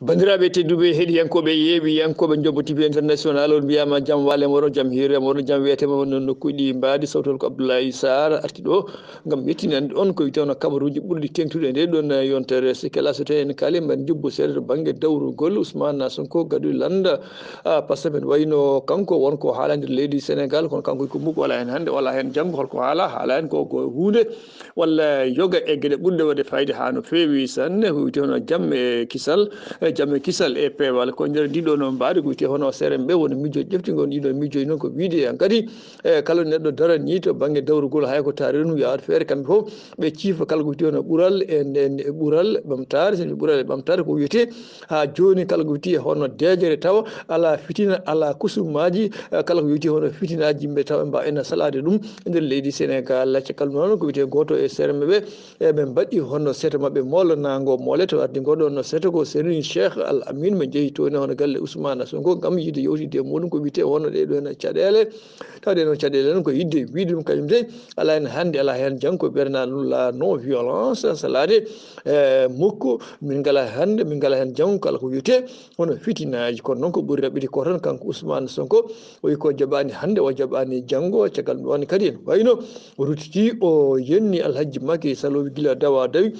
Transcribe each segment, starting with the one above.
bandiraɓe tedduɓe heeɗiyankoɓe yeeɓiyankoɓe Ndjobbo TV international on mbiyama jaam wale moɗon jaam hiire moɗon jaam wiyetema wonno nokkuji mbaadi Saotowol ko Abdoulaye Sarr arti ɗo gam yettinande on ko witewno kabaruji ɓurɗi tengtude nde ɗon yontere sikkel so tawi en kaali mbaɗen jubbo seeɗa to banggue dawrugol Ousmane Sonko gaɗoy landa par ce que men wayno kanko wonko haala nder leydi Sénégal kono kanko ko mukko wala hen hande wala hen janggo holko haala hen ko hunde walla yoga e gueɗe ɓurɗe wadde fayida ha no feewi sanne ko witewno jamme kisal jamme kisal e peewal ko nder ndiɗo no mbaɗi ko wiyete hono seren ɓe woni miijoji ƴeftigol ɗiɗo miijoji noon ko wiide han kadi kala neɗɗo darani to banggue dawrugol hay ko taari ɗum yawat feere kamɓe fof ɓe ciifa kala ko wiyete hono ɓuural e ɓuural ɓamtare somi ɓuural e ɓamtare ko wiyete ha joni kala ko wiyete hono deejere tawa ala fitina ala kusummaji kala ko wiyete hono fitinaji yimɓe tawa mba ena salade ɗum e nder leydi Sénégal cakal noon ko wiyete goto e serme ɓe eɓe mbaɗi hono seeto mabɓe molanago moole to ardi goɗo seeto ko Serigne Cheikh Al Amin mi jeehi toon hono galle Ousmane Sonko gam yidde yewtide muɗum ko wiyete hono ɗeɗo hen caɗele tawde noon caɗele noon ko yidde wiide ɗum kañum de ala hen hande ala hen janggo ɓerna la non violence salade mukko min ngala hande min ngala hen janggo kala ko wiyete hono fitinaji kono noon ko ɓuuri raɓɓide ko tan kanko Ousmane Sonko o wi ko jaɓani hande o jaɓani janggo caggal ɗum woni kadi en wayno o ruttiti o yenni Alhaji Macky Sall gila dawa dawi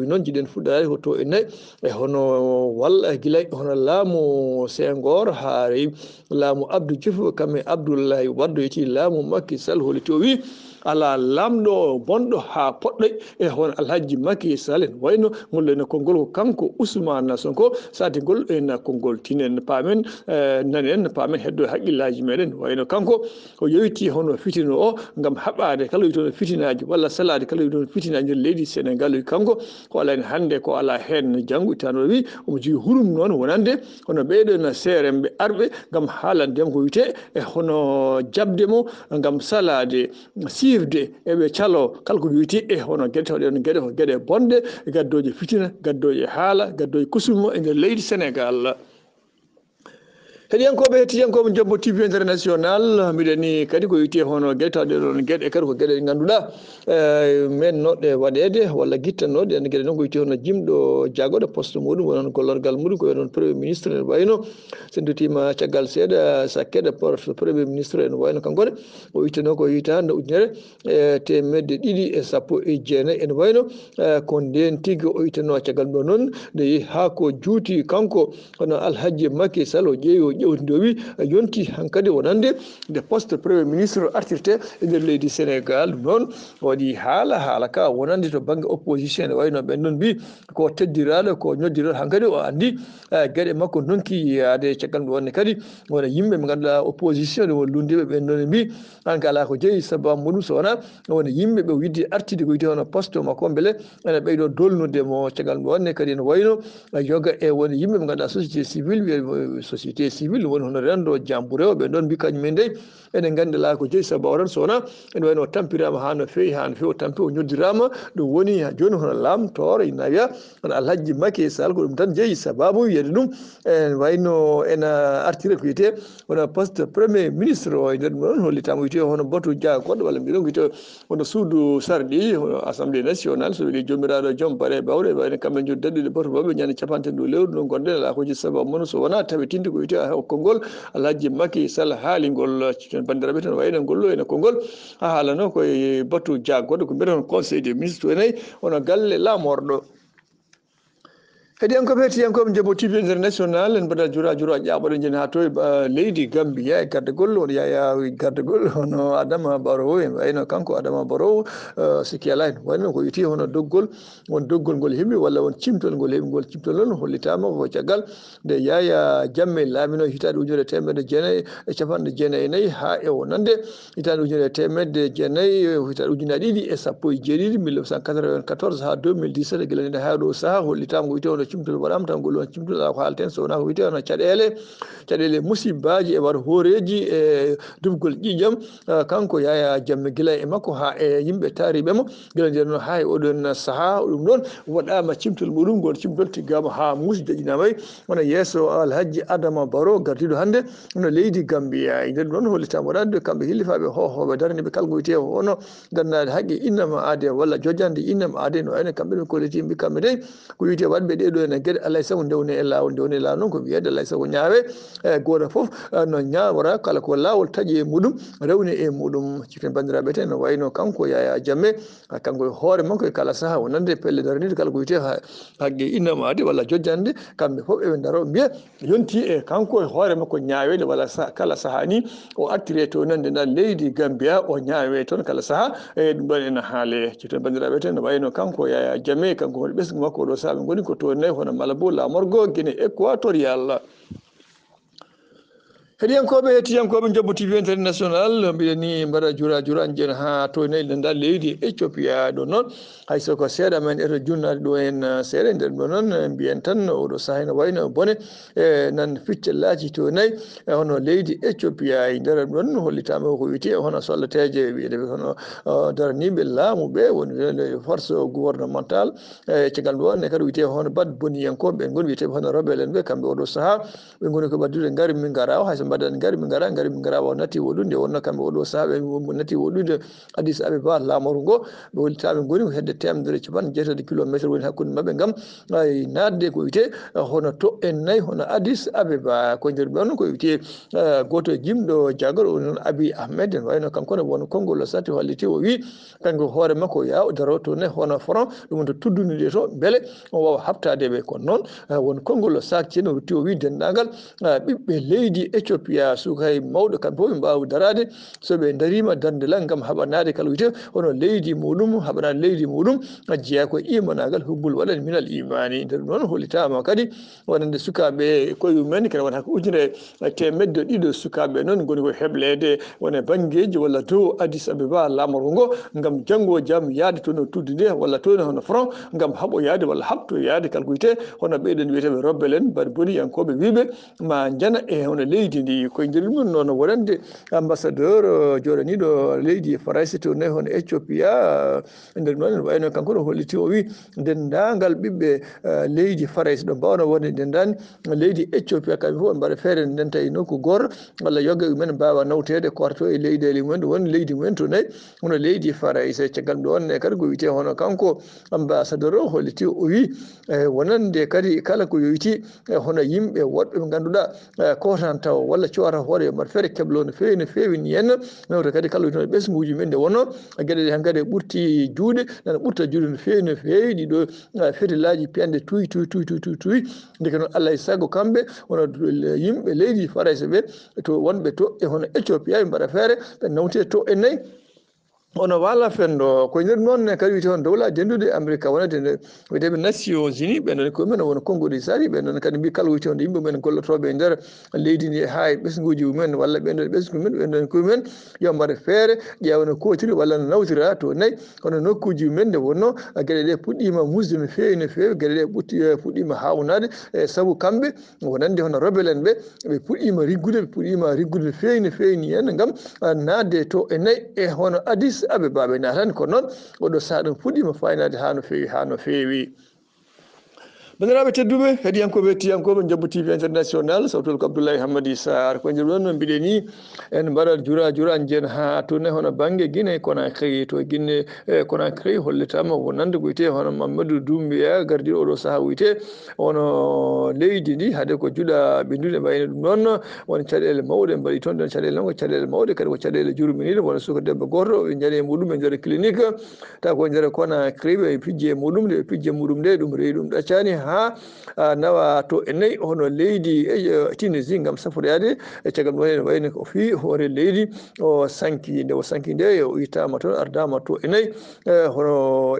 noon jiɗen fuɗɗarade ko to e nayyi e hono walla guilay hono laamu Senghor ha rewi laamu Abdou Diouf kamɓe Abdoulaye Wade yeti laamu Macky Sall holiti o wi ala lamɗo bonɗo ha poɗɗoy e hono Alhaji Macky Sall en wayno ngol ene konngol ko kanko Ousmane Sonko sade ngol en konngol tinen paamen nanen paamen heddo haqqillaji meɗen wayno kanko o yewiti hono fitino o gam haɓade kala wiytono fitinaji walla salade kala wiytono fitinaji nder leydi Sénégal wi kanko ko ala hen hande ko ala hen janggo ittano wi omo jogui hurum noon wonande hono ɓeɗon seremɓe arɓe gam haalandema ko wiyete e hono jabdemo gam salade sirde eɓe calo kala ko wiyete e hono gueɗe tawɗe gueɗe ko gueɗe bonɗe gaddoje fitina gaddoje haala gaddoje kusuma e nder leydi Sénégal heɗiyankoɓe hettiyankoɓe Ndjobbo TV international mbiɗen ni kadi ko wiyete hono gueɗe tawɗe ɗon gueɗe kadi ko gueɗe ɗe ganduɗa men noɗɗe waɗede walla guittannoɗe ene gueɗe noon ko wiyete hono jimɗo jagoɗo poste muɗum wonon gollorgal muɗum ko wiyete premier ministre en wayno sen duttima caggal seeɗa sa keɗa premier ministre en wayno kankone o witano ko hitande ujunere temedde ɗiɗi e sappo e jeenayyi en wayno ko nden tigui o witano caggal ɗo noon nde yeehi ha ko juuti kanko hono Alhaji Macky Sall o ƴeewi o ƴewtide o wi yonti hankkadi wonande nde poste premier ministre artirte e nder leydi Sénégal noon waɗi haala ka wonande to banggue opposition ne wayno ɓen noon mbi ko teddiraɗo ko ñoddiraɗo hankkadi o andi gueɗe makko donki yaade caggal ɗum wonne kadi wona yimɓe ɓe ganduɗa opposition ne won lundiɓe ɓen noon mbi an ka ala ko jeeyi sababu muɗum so wona wona yimɓe ɓe widde artide ko wiyete hono poste makko beele ene ɓeyɗo dolnude mo caggal ɗum wonne kadi ne wayno yoga e wona yimɓe ɓe ganduɗa société civile wiye société civile woni hono rendo jamboure ɓe ɗon mbi kañumen de enen gandi ala ko jeeyi sababu tan so wona ene wayno tampirama ha no fewi o tampi o ñoddirama ɗum woni joni hono lamtoro ina wiya hono Alhaji Macky Sall ko ɗum tan jeeyi sababu wiyede ɗum en wayno ena artire ko wiyete hono poste premier ministre o e nder ɗum ɗon hollitama wiyete hono batu jagoɗɗo walla mbiɗon wiyete hono suudu sarɗi hono assemblée nationale so wiide jomiraɗo joom bare bawɗe wayno kamɓe joni daɗɗude batu mabɓe ñande capanten ɗo lewru ɗo gonɗen ala ko jeeyi sababu mono so wona tawetinde ko wiyete konngol Alhaji Macky Sall haalingol bandiraɓe tan wayno ngol ene konngol ha haalano koye batu jagoɗɗo ko mbiyete conseil des ministres enayi hono galle lamorɗo heɗiyankoɓe hettiyankoɓe Ndjobbo TV international en mbaɗa jura ƴaɓoɗo jeni ha to leydi Gambia e gardegol won yaya gardegol hono Adama Barrow en wayno kanko Adama Barrow sikki ala en wayno ko wiyete hono doggol won doggol ngol heeɓi walla won cimtol ngol heeɓi ngol cimtol noon hollitama ko caggal nde Yaya Jammeh laamino hitande ujunere temedde jeenayyi e capanɗe jeenayyi e nayyi ha e wonande hitande ujunere temedde jeenayyi hitande ujunaje ɗiɗi e sappo e jeeɗiɗi 1994 ha 2017 guila nde ha ɗo saaha hollitama ko wiyete hono cimtol waɗama tan ngol won cimtol ala ko haalten so wona ko wiyete hono caɗele musibbaji e waɗa hooreji e dufgol ƴiƴam kanko Yaya Jammeh guila e makko ha e yimɓe taariɓemo guila nden noon ha e oɗon saaha ɗum noon waɗama cimtol muɗum ngol cimtol tiggama ha muusi jaƴinamayi wona yesso Alhaji Adama Barrow gardiɗo hande no leydi Gambia e nder ɗum noon hollitama waɗande kamɓe hillifaɓe hohoɓe daraniɓe kala ko wiyete hono gandade haqqe innama aade walla jojande innama aade no wayno kamɓe ɓe kolliti mbi kamɓe de ko wiyete waɗɓe ɗeɗo ɗo ene gueɗe alay sago ndewne e lawol non ko wiyede alay sago ñaawe goto foof no ñawora kala ko lawol taaƴi e muɗum rewni e muɗum cikken bandiraɓe ten no wayno kanko Yaya Jammeh kanko e hoore makko e kala saaha wonande pelle darnide kala ko wiyete haqqe innamade walla jojjande kamɓe foof eɓe daro mbiya yonti e kanko e hoore makko ñaawede walla kala saaha ni o artire to nande nda leydi Gambia o ñaawe toon kala saaha e ɗum ɗon ene haale cikken bandiraɓe ten no wayno kanko Yaya Jammeh kanko woni ɓesgu makko oɗo saaha ɓe goni ko to nayi hono Malabo lamorgo Guinée équatorial. heɗiyankoɓe hettiyankoɓe Ndjobbo TV international mbiɗen ni mbaɗa jura jen ha to nayyi nda leydi Éthiopia ɗo noon hayso ko seeɗa men eto junnade ɗo en seeɗa nder ɗo noon mbiyen tan oɗo saaha ene wayno bone nan ficcellaji to nayyi hono leydi Éthiopia e nder ɗon hollitama ko wiyete hono solleteje wiyede hono daraniɓe laamu ɓe woni force gouvernemental caggal ɗon e kadi wiyete hono bad boniyankoɓe ɓe goni wiyete hono rebelle en ɓe kamɓe oɗo saaha ɓe goni ko ɓaddude ngari min gara hayso mbaɗan ngari min gara o natti woɗude wonno kamɓe oɗo saaha ɓe natti woɗude Addis Abeba laamoru ngo ɓe hollitaɓe goni ko hedde temedere capanɗe jeetati kilométre woni hakkude mabɓe gam nadde ko wiyete hono to en nayyi hono Addis Abeba ko nder ɗon ko wiyete goto jimɗo jagoro woni noon Abiy Ahmed en wayno kanko ne won konngol satti holliti o wi kanko hoore makko ya o daro to nayi hono front ɗum to tuddude to beele o wawa habtadeɓe kono noon won konngol sakti no rutti o wi dendagal ɓiɓɓe leydi Éthiopia sukay mawɗo kamɓe fof ɓe mbawi darade so ɓe darima dardelal gam haɓanade kala wiyete hono leydi muɗum haɓanade leydi muɗum jeeya ko imanagal hubbul waɗani minal imani nder noon hollitama kadi wonande sukaɓe koye mumen kene wona ko ujunere temedde ɗiɗo sukaɓe noon goni ko heblede wone banggueji walla dow Addis Abeba lamorgo ngo gam janggo jaam yaade toon no tuddude walla toon hono front gam haɓo yaade walla habto yaade kala ko wiyete hono ɓeyɗen wiyeteɓe rebelle en mbaɗa boniyankoɓe wiɓe ma jana e hono leydi ndi koye nder ɗum noon wonande ambassadeur joɗaniɗo leydi France to nayi hono Éthiopia nder noon ene wayno kanko ɗo holliti o wi dendagal ɓiɓɓe leydi France ɗo mbawno wonde dendani leydi Éthiopia kamɓe fof mbaɗa feere ndenta e nokku goto walla yogga mumen mbawa nawtede korto e leyɗele mumen woni leydi mumen to nayi hono leydi France caggal ɗon e kadi ko wiyete hono kanko ambassadeur o holliti o wi wonande kadi kala ko yowiti hono yimɓe woɗɓe ɓe ganduɗa kotan taw walla coora hoore mbaɗa feere keblo no fewi ni henna nawde kadi kala wiyete ɓesguji men nde wonno gueɗe ɗe han kadi ɓurti juuɗe nana ɓurta juuɗe no fewi ɗiɗo fetilaji piyande tuy ndeke noon Allah e saago kamɓe hono yimɓe leydi France ɓe to wonɓe to e hono Éthiopia ɓe mbaɗa feere ɓe nawte to e nayyi ono wala fenndo koye nder noon kadi wiyete on dowla dendude Amérique wonade wiyeteɓe Nations Unies ɓenɗon ko men wona konngol sari ɓenɗon kadi mbi kala wiyete on yimɓe men gollotoɓe e nder leydi ndi ha e ɓesguji mumen walla ɓenɗon ɓesgu men ɓenɗon koyemumen yo mbaɗa feere ƴeewa no kotiri walla no nawtira to nayyi hono nokkuji mumen nde wonno gueɗe ɗe puɗɗima musde no fewi gueɗe ɗe puɗɗima hawnade saabu kamɓe wonande hono rebelle en ɓe puɗɗima riggude no fewi ni henna gam nadde to e nayyi e hono Addis Abeba ɓe natani kono noon oɗo saaha ɗum fuɗɗima faynade ha no fewi bandiraɓe tedduɓe heeɗiyankoɓe hettiyankoɓe Ndjobbo TV international Saotowol ko Abdoulaye Sarr ko nder ɗon no mbiɗen ni en mbaɗa jura jen ha to nayi hono banggue Guinée Conakry to Guinée Conakry hollitama wonande ko wiyete hono Mamadou Doumbouya gardiɗo oɗo saaha wiyete hono leydi ndi haade ko juuɗa ɓendude wayno ɗum noon won caɗele mawɗe mbaɗi toon ɗon caɗele noon ko caɗele mawɗe kadi ko caɗele jurminiɗe wona suka debbo goto ɓe jaari e muɗum e nder clinique taw ko nder Conakry ɓe pijje muɗum nde pijje muɗum nde ɗum rewi ɗum ɗaccani ha nawa to e nayyi hono leydi Tunisie gam saforade e caggal ɗum ene wayno ko fi hoore leydi o sanki nde o ittama toon ardama to e nayyi hono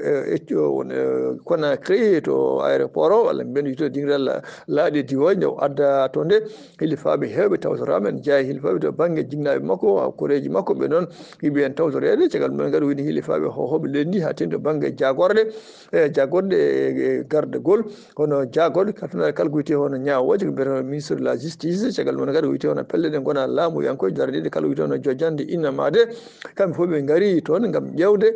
Conakry to aéroport o walla mbiyen wiyete dingiral laaɗe diwoje nde o adda to nde hilifaɓe hewɓe tawtorama en jeeya hilifaɓe to banggue jinnaɓe makko koreji makko ɓe noon yiiɓe hen tawtorede caggal ɗumen kadi woni hilifaɓe hohoɓe leydi ndi ha tendi to banggue jagorɗe e gardegol hono jagorɗe kala ko wiyete hono ñawoje ko mbiyete ministre de la justice caggal ɗumen kadi wiyete hono pelle ɗe gona laamu yankoye daraniɗe kala wiyete hono jojjande innamade kamɓe foof ɓe gaari toon gam ƴewde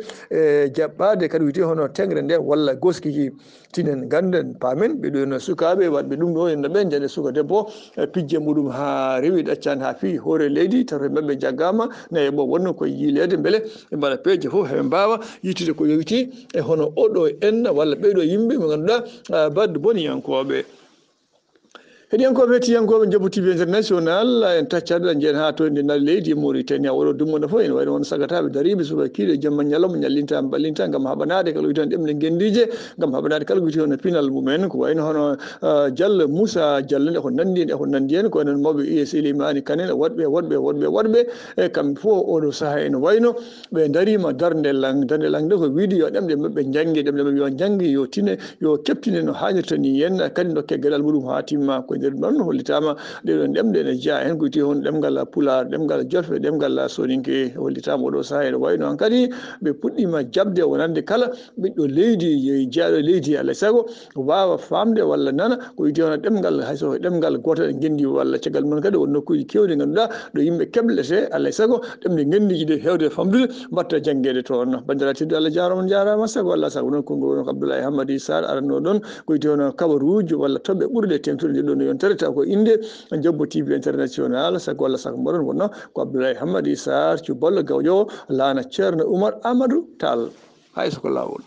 jaɓɓade kadi wiyete hono tengre nde walla goskiji tinen ganden pamen ɓeɗo no sukaɓe wadɓe ɗum ɗo henna ɓe jande suka debbo pijje muɗum ha rewi ɗaccani ha fi hoore leydi taw mabɓe jaggama nayi ɓo wonno koye yiilede beele ɓe mbaɗa peeje foof heɓe mbawa yittude ko yowiti e hono oɗo enna walla ɓeyɗo yimɓe mo ganduɗa bad wadde boniyankoɓe heɗiyankoɓe hettiyankoɓe Ndjobbo TV international en taccaɗo jeen ha to nde nder leydi Mauritania oɗo dummono fof ene wayno won sagataɓe dariɓe suba kiiɗe jamma ñalawma ñallinta ballinta gam haɓanade kala witan ɗemɗe gendije gam haɓanade kala witi hono pinal mumen ko wayno hono Diallo Moussa Diallo nde ko nandi hen ko wayno mawɓe UES Elimani Kane woɗɓe e kamɓe fof oɗo saaha ene wayno ɓe darima darde lang nde ko wiide yo ɗemɗe mabɓe janggue ɗemɗe mabɓe yo janggue yo tine yo keptine no hannirta ni henna kadi dokke gueɗal muɗum ha timma ko nder ɗon hollitama ɗeɗon ɗemɗe ene jeeya hen ko witi hono ɗemgal Pulaar ɗemgal Jolfe ɗemgal Soninke hollitama oɗo saaha ene wayno han kadi ɓe puɗɗima jabde wonande kala ɓiɗɗo leydi jeeyaɗo leydi alay saago wawa famde walla nana ko witi hono ɗemgal hayso ɗemgal gotal gendi walla caggal mum kadi won nokkuji kewɗi ganduɗa ɗo yimɓe keblete alay saago ɗemɗe gendiji ɗe hewde famdude mbatta jangguede toon bandiraɓe tedduɓe Allah jarama saago Allah saago noon konngol woni ko Abdoulaye Sarr aranno ɗon ko witi hono kabaruuji walla toɓɓe ɓurɗe temtude nde ɗon yontere taw ko inde Ndjobbo TV international saago Allah saago mbaɗon wonno ko Abdoulaye Sarr cuballo gawƴowo laana ceerno Oumar Amadou Tall hayso ko lawol